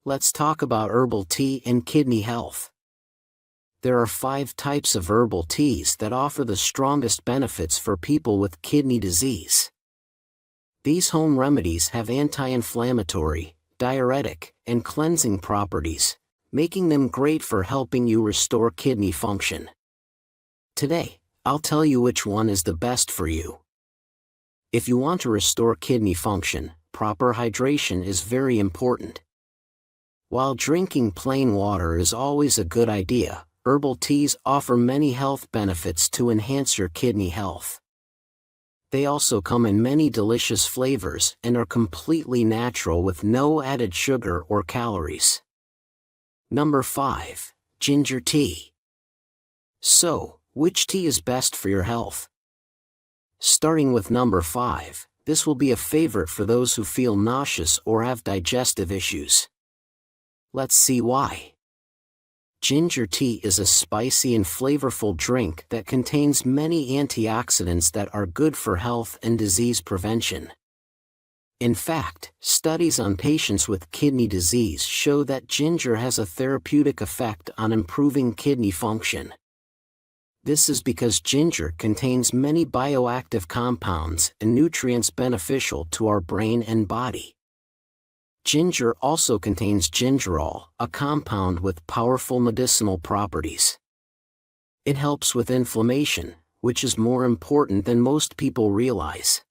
Let's talk about herbal tea and kidney health. There are 5 types of herbal teas that offer the strongest benefits for people with kidney disease. These home remedies have anti-inflammatory, diuretic, and cleansing properties, making them great for helping you restore kidney function. Today, I'll tell you which one is the best for you. If you want to restore kidney function, proper hydration is very important. While drinking plain water is always a good idea, herbal teas offer many health benefits to enhance your kidney health. They also come in many delicious flavors and are completely natural with no added sugar or calories. Number 5. Ginger tea. So, which tea is best for your health? Starting with number 5, this will be a favorite for those who feel nauseous or have digestive issues. Let's see why. Ginger tea is a spicy and flavorful drink that contains many antioxidants that are good for health and disease prevention. In fact, studies on patients with kidney disease show that ginger has a therapeutic effect on improving kidney function. This is because ginger contains many bioactive compounds and nutrients beneficial to our brain and body. Ginger also contains gingerol, a compound with powerful medicinal properties. It helps with inflammation, which is more important than most people realize.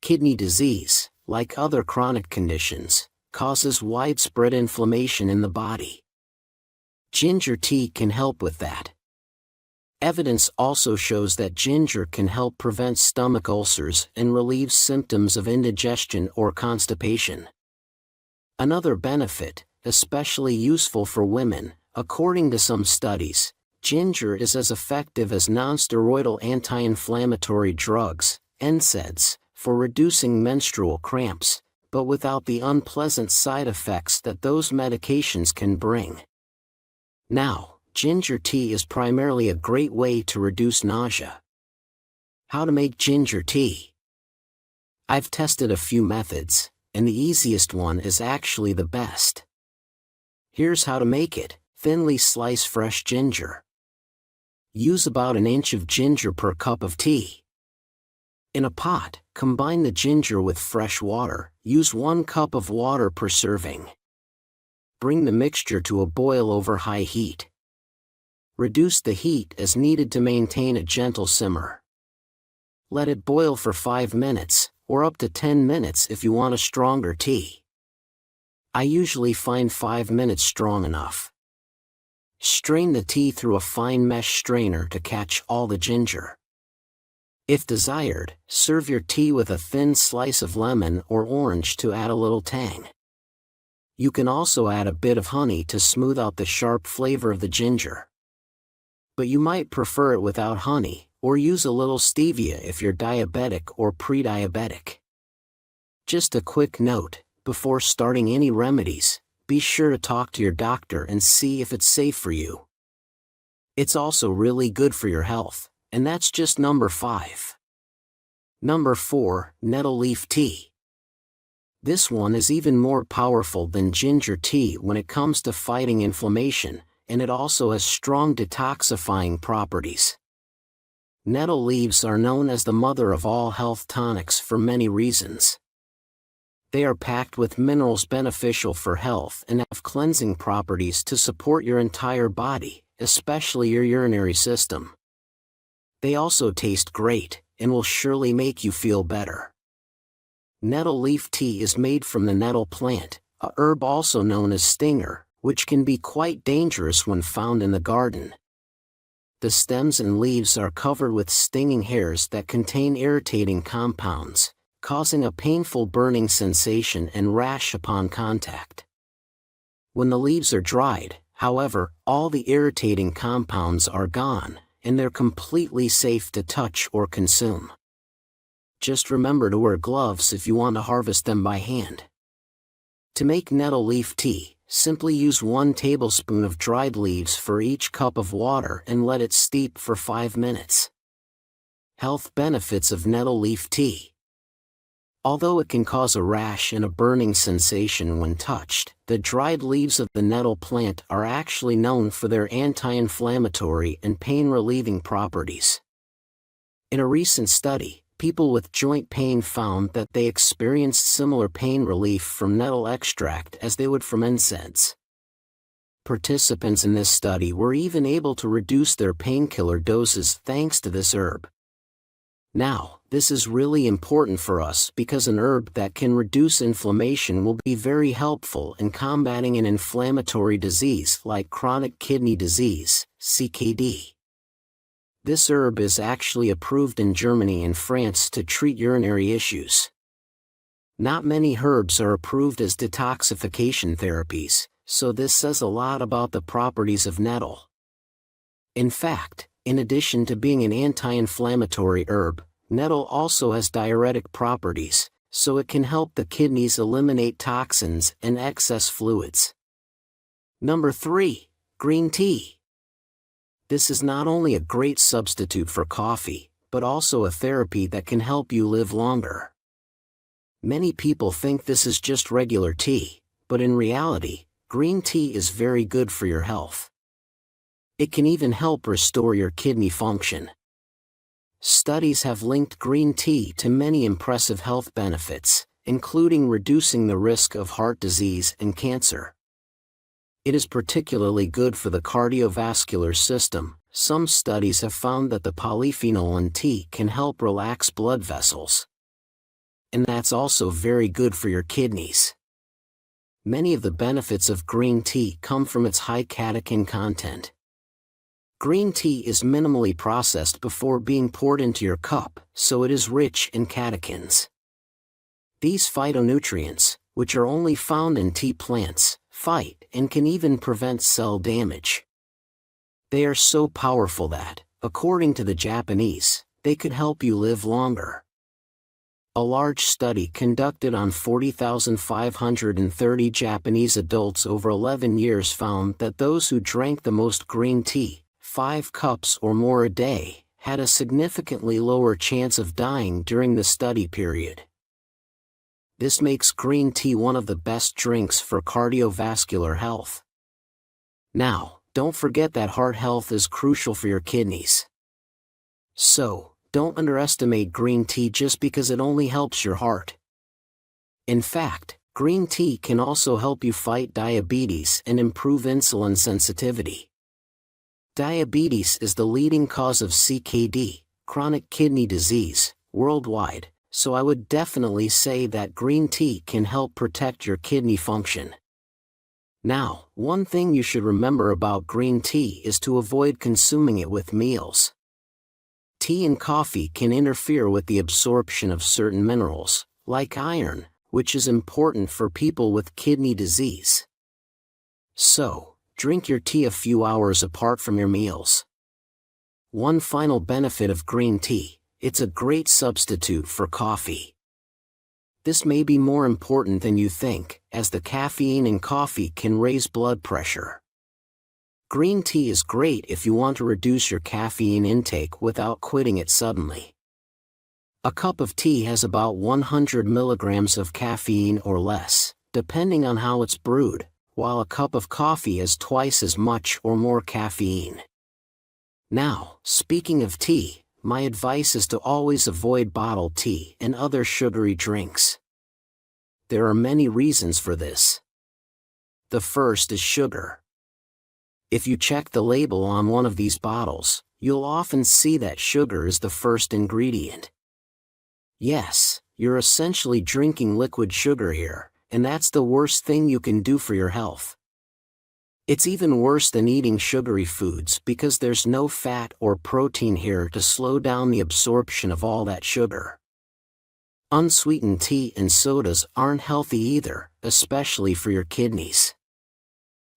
Kidney disease, like other chronic conditions, causes widespread inflammation in the body. Ginger tea can help with that. Evidence also shows that ginger can help prevent stomach ulcers and relieve symptoms of indigestion or constipation. Another benefit, especially useful for women, according to some studies, ginger is as effective as nonsteroidal anti-inflammatory drugs, NSAIDs, for reducing menstrual cramps, but without the unpleasant side effects that those medications can bring. Now, ginger tea is primarily a great way to reduce nausea. How to make ginger tea? I've tested a few methods, and the easiest one is actually the best. Here's how to make it. Thinly slice fresh ginger. Use about an inch of ginger per cup of tea. In a pot, combine the ginger with fresh water. Use 1 cup of water per serving. Bring the mixture to a boil over high heat. Reduce the heat as needed to maintain a gentle simmer. Let it boil for 5 minutes, or up to 10 minutes if you want a stronger tea. I usually find 5 minutes strong enough. Strain the tea through a fine mesh strainer to catch all the ginger. If desired, serve your tea with a thin slice of lemon or orange to add a little tang. You can also add a bit of honey to smooth out the sharp flavor of the ginger. But you might prefer it without honey, or use a little stevia if you're diabetic or pre-diabetic. Just a quick note, before starting any remedies, be sure to talk to your doctor and see if it's safe for you. It's also really good for your health, and that's just number 5. Number 4, nettle leaf tea. This one is even more powerful than ginger tea when it comes to fighting inflammation, and it also has strong detoxifying properties. Nettle leaves are known as the mother of all health tonics for many reasons. They are packed with minerals beneficial for health and have cleansing properties to support your entire body, especially your urinary system. They also taste great, and will surely make you feel better. Nettle leaf tea is made from the nettle plant, a herb also known as stinger, which can be quite dangerous when found in the garden. The stems and leaves are covered with stinging hairs that contain irritating compounds, causing a painful burning sensation and rash upon contact. When the leaves are dried, however, all the irritating compounds are gone, and they're completely safe to touch or consume. Just remember to wear gloves if you want to harvest them by hand. To make nettle leaf tea, simply use 1 tablespoon of dried leaves for each cup of water and let it steep for 5 minutes. Health benefits of nettle leaf tea. Although it can cause a rash and a burning sensation when touched, the dried leaves of the nettle plant are actually known for their anti-inflammatory and pain-relieving properties. In a recent study, people with joint pain found that they experienced similar pain relief from nettle extract as they would from incense. Participants in this study were even able to reduce their painkiller doses thanks to this herb. Now, this is really important for us because an herb that can reduce inflammation will be very helpful in combating an inflammatory disease like chronic kidney disease, CKD. This herb is actually approved in Germany and France to treat urinary issues. Not many herbs are approved as detoxification therapies, so this says a lot about the properties of nettle. In fact, in addition to being an anti-inflammatory herb, nettle also has diuretic properties, so it can help the kidneys eliminate toxins and excess fluids. Number 3. Green tea. This is not only a great substitute for coffee, but also a therapy that can help you live longer. Many people think this is just regular tea, but in reality, green tea is very good for your health. It can even help restore your kidney function. Studies have linked green tea to many impressive health benefits, including reducing the risk of heart disease and cancer. It is particularly good for the cardiovascular system. Some studies have found that the polyphenol in tea can help relax blood vessels. And that's also very good for your kidneys. Many of the benefits of green tea come from its high catechin content. Green tea is minimally processed before being poured into your cup, so it is rich in catechins. These phytonutrients, which are only found in tea plants, fight and can even prevent cell damage. They are so powerful that, according to the Japanese, they could help you live longer. A large study conducted on 40,530 Japanese adults over 11 years found that those who drank the most green tea, 5 cups or more a day, had a significantly lower chance of dying during the study period. This makes green tea one of the best drinks for cardiovascular health. Now, don't forget that heart health is crucial for your kidneys. So, don't underestimate green tea just because it only helps your heart. In fact, green tea can also help you fight diabetes and improve insulin sensitivity. Diabetes is the leading cause of CKD, chronic kidney disease, worldwide, so I would definitely say that green tea can help protect your kidney function. Now, one thing you should remember about green tea is to avoid consuming it with meals. Tea and coffee can interfere with the absorption of certain minerals, like iron, which is important for people with kidney disease. So, drink your tea a few hours apart from your meals. One final benefit of green tea: it's a great substitute for coffee. This may be more important than you think, as the caffeine in coffee can raise blood pressure. Green tea is great if you want to reduce your caffeine intake without quitting it suddenly. A cup of tea has about 100 milligrams of caffeine or less, depending on how it's brewed, while a cup of coffee has twice as much or more caffeine. Now, speaking of tea, my advice is to always avoid bottled tea and other sugary drinks. There are many reasons for this. The first is sugar. If you check the label on one of these bottles, you'll often see that sugar is the first ingredient. Yes, you're essentially drinking liquid sugar here, and that's the worst thing you can do for your health. It's even worse than eating sugary foods because there's no fat or protein here to slow down the absorption of all that sugar. Unsweetened tea and sodas aren't healthy either, especially for your kidneys.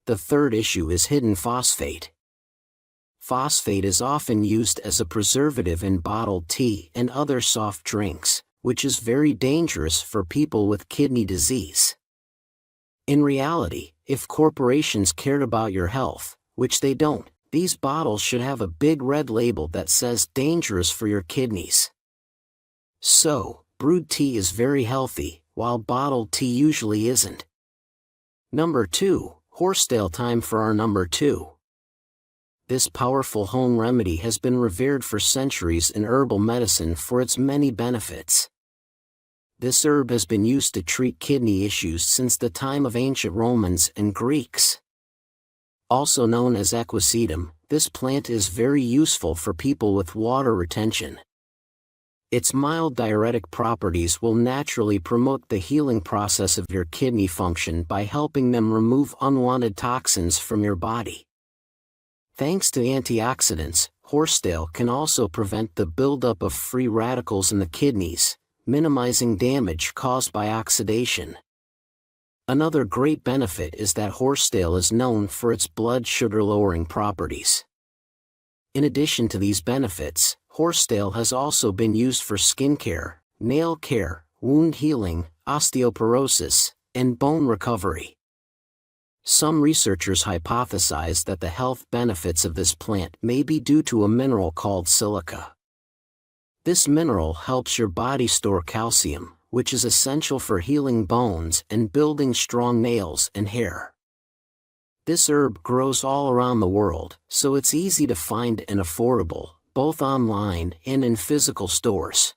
The third issue is hidden phosphate. Phosphate is often used as a preservative in bottled tea and other soft drinks, which is very dangerous for people with kidney disease. In reality, if corporations cared about your health, which they don't, these bottles should have a big red label that says "dangerous for your kidneys." So, brewed tea is very healthy, while bottled tea usually isn't. Number 2, Horsetail. Time for our number 2. This powerful home remedy has been revered for centuries in herbal medicine for its many benefits. This herb has been used to treat kidney issues since the time of ancient Romans and Greeks. Also known as equisetum, this plant is very useful for people with water retention. Its mild diuretic properties will naturally promote the healing process of your kidney function by helping them remove unwanted toxins from your body. Thanks to antioxidants, horsetail can also prevent the buildup of free radicals in the kidneys, minimizing damage caused by oxidation. Another great benefit is that horsetail is known for its blood sugar lowering properties. In addition to these benefits, horsetail has also been used for skin care, nail care, wound healing, osteoporosis, and bone recovery. Some researchers hypothesize that the health benefits of this plant may be due to a mineral called silica. This mineral helps your body store calcium, which is essential for healing bones and building strong nails and hair. This herb grows all around the world, so it's easy to find and affordable, both online and in physical stores.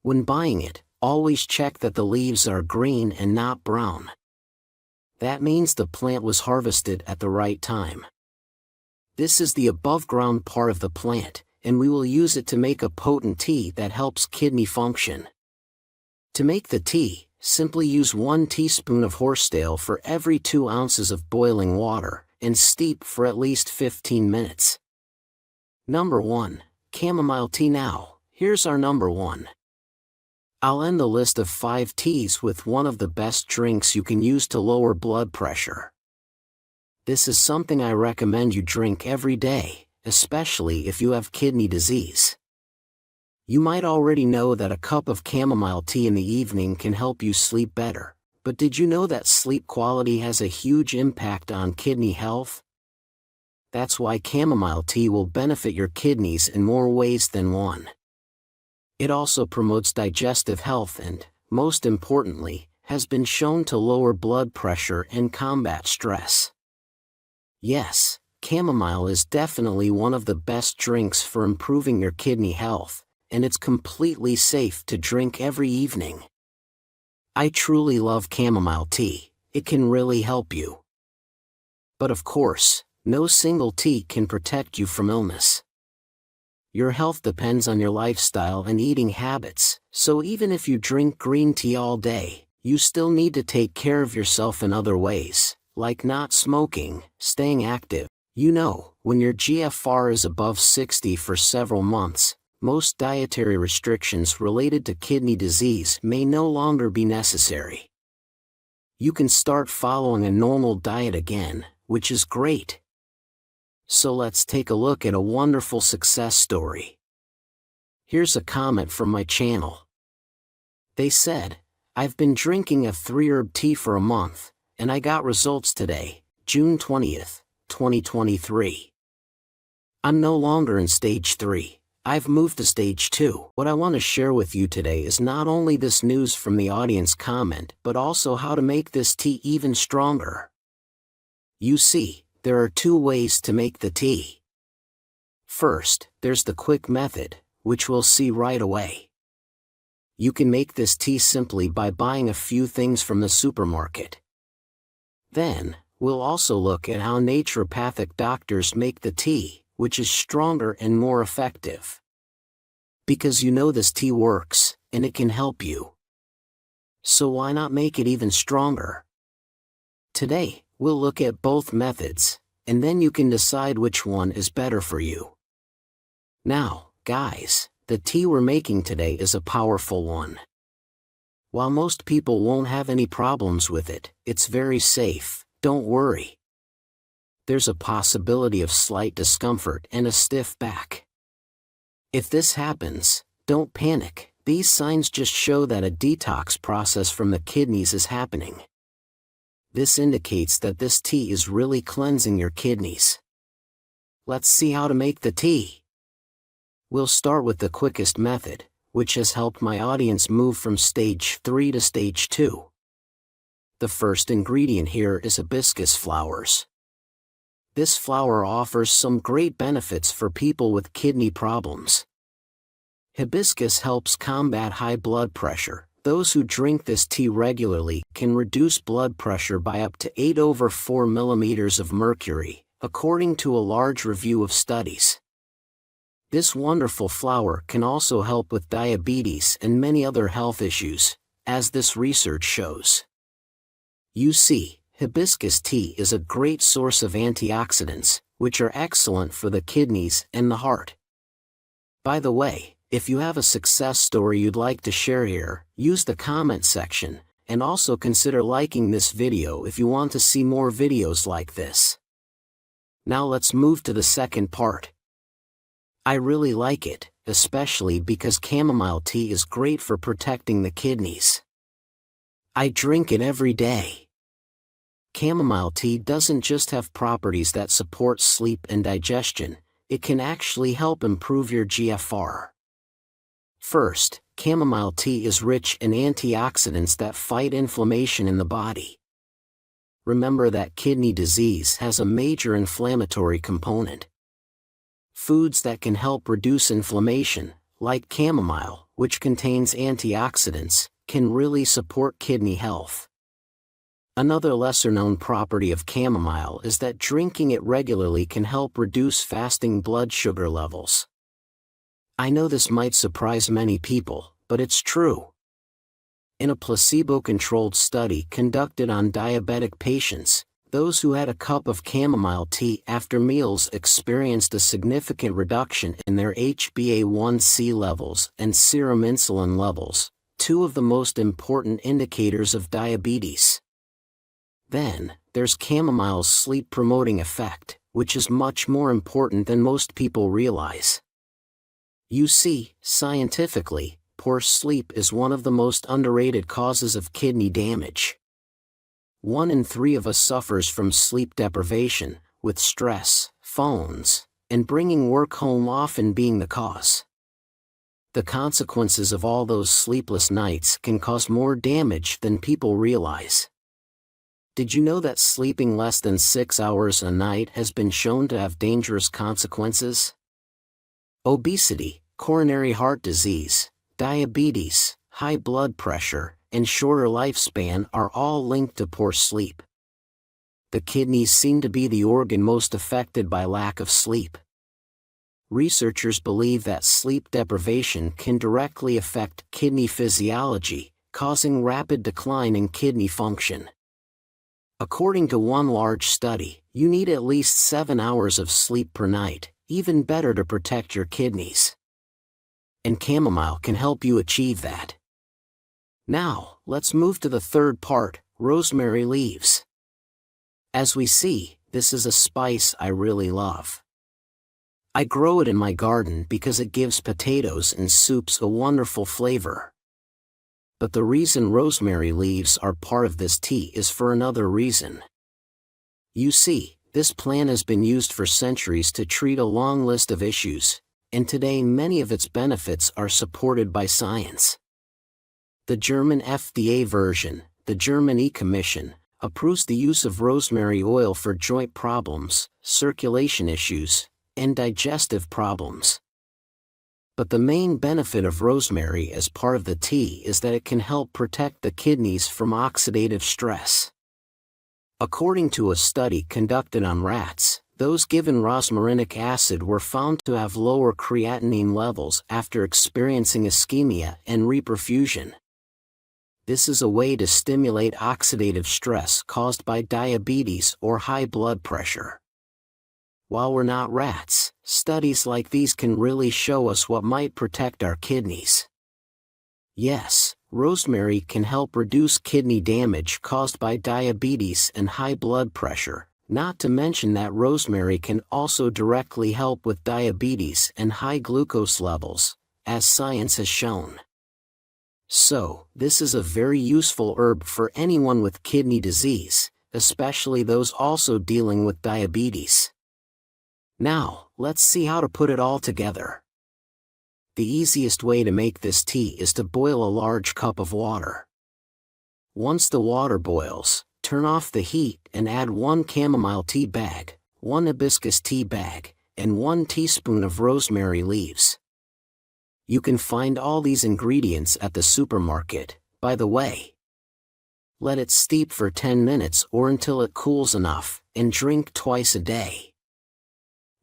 When buying it, always check that the leaves are green and not brown. That means the plant was harvested at the right time. This is the above-ground part of the plant, and we will use it to make a potent tea that helps kidney function. To make the tea, simply use 1 teaspoon of horsetail for every 2 ounces of boiling water, and steep for at least 15 minutes. Number 1. Chamomile tea. Now, here's our number 1. I'll end the list of 5 teas with one of the best drinks you can use to lower blood pressure. This is something I recommend you drink every day, especially if you have kidney disease. You might already know that a cup of chamomile tea in the evening can help you sleep better, but did you know that sleep quality has a huge impact on kidney health? That's why chamomile tea will benefit your kidneys in more ways than one. It also promotes digestive health and, most importantly, has been shown to lower blood pressure and combat stress. Yes, chamomile is definitely one of the best drinks for improving your kidney health, and it's completely safe to drink every evening. I truly love chamomile tea. It can really help you. But of course, no single tea can protect you from illness. Your health depends on your lifestyle and eating habits, so even if you drink green tea all day, you still need to take care of yourself in other ways, like not smoking, staying active. You know, when your GFR is above 60 for several months, most dietary restrictions related to kidney disease may no longer be necessary. You can start following a normal diet again, which is great. So let's take a look at a wonderful success story. Here's a comment from my channel. They said, "I've been drinking a 3-herb tea for a month, and I got results today, June 20th, 2023. I'm no longer in stage 3, I've moved to stage 2. What I want to share with you today is not only this news from the audience comment, but also how to make this tea even stronger. You see, there are 2 ways to make the tea. First, there's the quick method, which we'll see right away. You can make this tea simply by buying a few things from the supermarket. Then, we'll also look at how naturopathic doctors make the tea, which is stronger and more effective. Because you know this tea works, and it can help you. So why not make it even stronger? Today, we'll look at both methods, and then you can decide which one is better for you. Now, guys, the tea we're making today is a powerful one. While most people won't have any problems with it, it's very safe, don't worry. There's a possibility of slight discomfort and a stiff back. If this happens, don't panic, these signs just show that a detox process from the kidneys is happening. This indicates that this tea is really cleansing your kidneys. Let's see how to make the tea. We'll start with the quickest method, which has helped my audience move from stage 3 to stage 2. The first ingredient here is hibiscus flowers. This flower offers some great benefits for people with kidney problems. Hibiscus helps combat high blood pressure. Those who drink this tea regularly can reduce blood pressure by up to 8/4 millimeters of mercury, according to a large review of studies. This wonderful flower can also help with diabetes and many other health issues, as this research shows. You see, hibiscus tea is a great source of antioxidants, which are excellent for the kidneys and the heart. By the way, if you have a success story you'd like to share here, use the comment section, and also consider liking this video if you want to see more videos like this. Now let's move to the second part. I really like it, especially because chamomile tea is great for protecting the kidneys. I drink it every day. Chamomile tea doesn't just have properties that support sleep and digestion, it can actually help improve your GFR. First, chamomile tea is rich in antioxidants that fight inflammation in the body. Remember that kidney disease has a major inflammatory component. Foods that can help reduce inflammation, like chamomile, which contains antioxidants, can really support kidney health. Another lesser-known property of chamomile is that drinking it regularly can help reduce fasting blood sugar levels. I know this might surprise many people, but it's true. In a placebo-controlled study conducted on diabetic patients, those who had a cup of chamomile tea after meals experienced a significant reduction in their HbA1c levels and serum insulin levels, two of the most important indicators of diabetes. Then, there's chamomile's sleep-promoting effect, which is much more important than most people realize. You see, scientifically, poor sleep is one of the most underrated causes of kidney damage. 1 in 3 of us suffers from sleep deprivation, with stress, phones, and bringing work home often being the cause. The consequences of all those sleepless nights can cause more damage than people realize. Did you know that sleeping less than 6 hours a night has been shown to have dangerous consequences? Obesity, coronary heart disease, diabetes, high blood pressure, and shorter lifespan are all linked to poor sleep. The kidneys seem to be the organ most affected by lack of sleep. Researchers believe that sleep deprivation can directly affect kidney physiology, causing rapid decline in kidney function. According to one large study, you need at least 7 hours of sleep per night, even better to protect your kidneys. And chamomile can help you achieve that. Now, let's move to the third part, rosemary leaves. As we see, this is a spice I really love. I grow it in my garden because it gives potatoes and soups a wonderful flavor. But the reason rosemary leaves are part of this tea is for another reason. You see, this plant has been used for centuries to treat a long list of issues, and today many of its benefits are supported by science. The German FDA version, the German E-Commission, approves the use of rosemary oil for joint problems, circulation issues, and digestive problems. But the main benefit of rosemary as part of the tea is that it can help protect the kidneys from oxidative stress. According to a study conducted on rats, those given rosmarinic acid were found to have lower creatinine levels after experiencing ischemia and reperfusion. This is a way to stimulate oxidative stress caused by diabetes or high blood pressure. While we're not rats, studies like these can really show us what might protect our kidneys. Yes, rosemary can help reduce kidney damage caused by diabetes and high blood pressure, not to mention that rosemary can also directly help with diabetes and high glucose levels, as science has shown. So, this is a very useful herb for anyone with kidney disease, especially those also dealing with diabetes. Now, let's see how to put it all together. The easiest way to make this tea is to boil a large cup of water. Once the water boils, turn off the heat and add 1 chamomile tea bag, 1 hibiscus tea bag, and 1 teaspoon of rosemary leaves. You can find all these ingredients at the supermarket, by the way. Let it steep for 10 minutes or until it cools enough, and drink twice a day.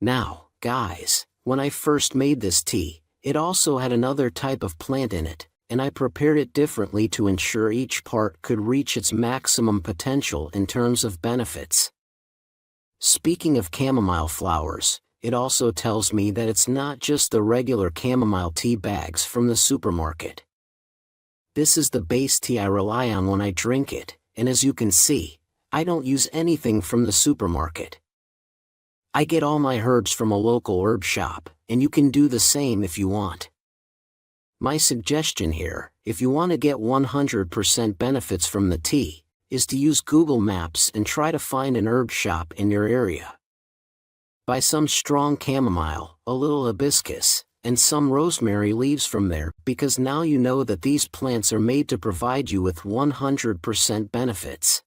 Now, guys, when I first made this tea, it also had another type of plant in it, and I prepared it differently to ensure each part could reach its maximum potential in terms of benefits. Speaking of chamomile flowers, it also tells me that it's not just the regular chamomile tea bags from the supermarket. This is the base tea I rely on when I drink it, and as you can see, I don't use anything from the supermarket. I get all my herbs from a local herb shop, and you can do the same if you want. My suggestion here, if you want to get 100% benefits from the tea, is to use Google Maps and try to find an herb shop in your area. Buy some strong chamomile, a little hibiscus, and some rosemary leaves from there, because now you know that these plants are made to provide you with 100% benefits.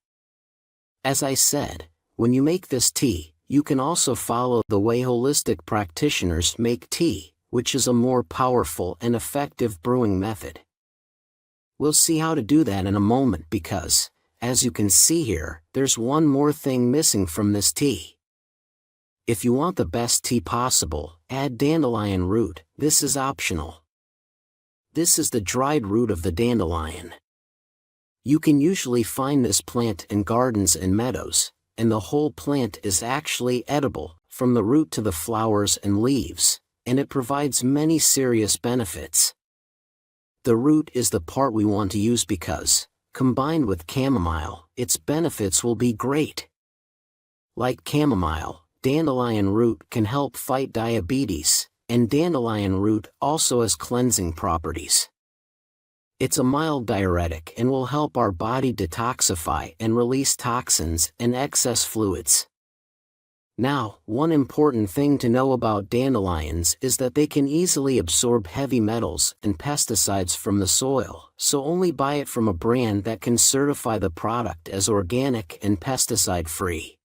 As I said, when you make this tea, you can also follow the way holistic practitioners make tea, which is a more powerful and effective brewing method. We'll see how to do that in a moment because, as you can see here, there's one more thing missing from this tea. If you want the best tea possible, add dandelion root. This is optional. This is the dried root of the dandelion. You can usually find this plant in gardens and meadows, and the whole plant is actually edible, from the root to the flowers and leaves, and it provides many serious benefits. The root is the part we want to use because, combined with chamomile, its benefits will be great. Like chamomile, dandelion root can help fight diabetes, and dandelion root also has cleansing properties. It's a mild diuretic and will help our body detoxify and release toxins and excess fluids. Now, one important thing to know about dandelions is that they can easily absorb heavy metals and pesticides from the soil, so only buy it from a brand that can certify the product as organic and pesticide-free.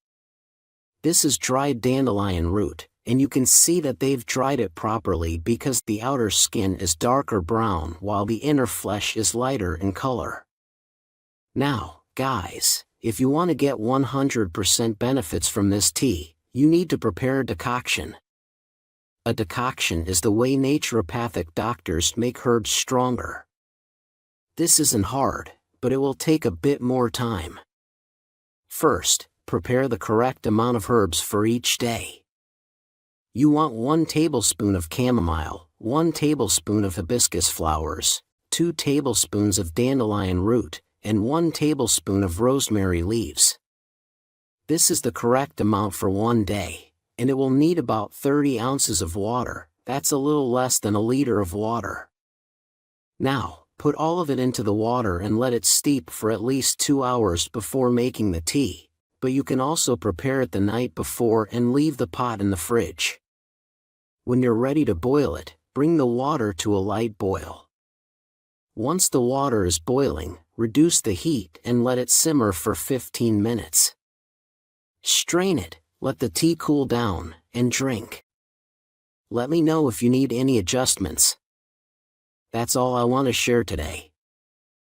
This is dried dandelion root, and you can see that they've dried it properly because the outer skin is darker brown while the inner flesh is lighter in color. Now, guys, if you want to get 100% benefits from this tea, you need to prepare a decoction. A decoction is the way naturopathic doctors make herbs stronger. This isn't hard, but it will take a bit more time. First, prepare the correct amount of herbs for each day. You want 1 tablespoon of chamomile, 1 tablespoon of hibiscus flowers, 2 tablespoons of dandelion root, and 1 tablespoon of rosemary leaves. This is the correct amount for one day, and it will need about 30 ounces of water. That's a little less than a liter of water. Now, put all of it into the water and let it steep for at least 2 hours before making the tea, but you can also prepare it the night before and leave the pot in the fridge. When you're ready to boil it, bring the water to a light boil. Once the water is boiling, reduce the heat and let it simmer for 15 minutes. Strain it, let the tea cool down, and drink. Let me know if you need any adjustments. That's all I want to share today.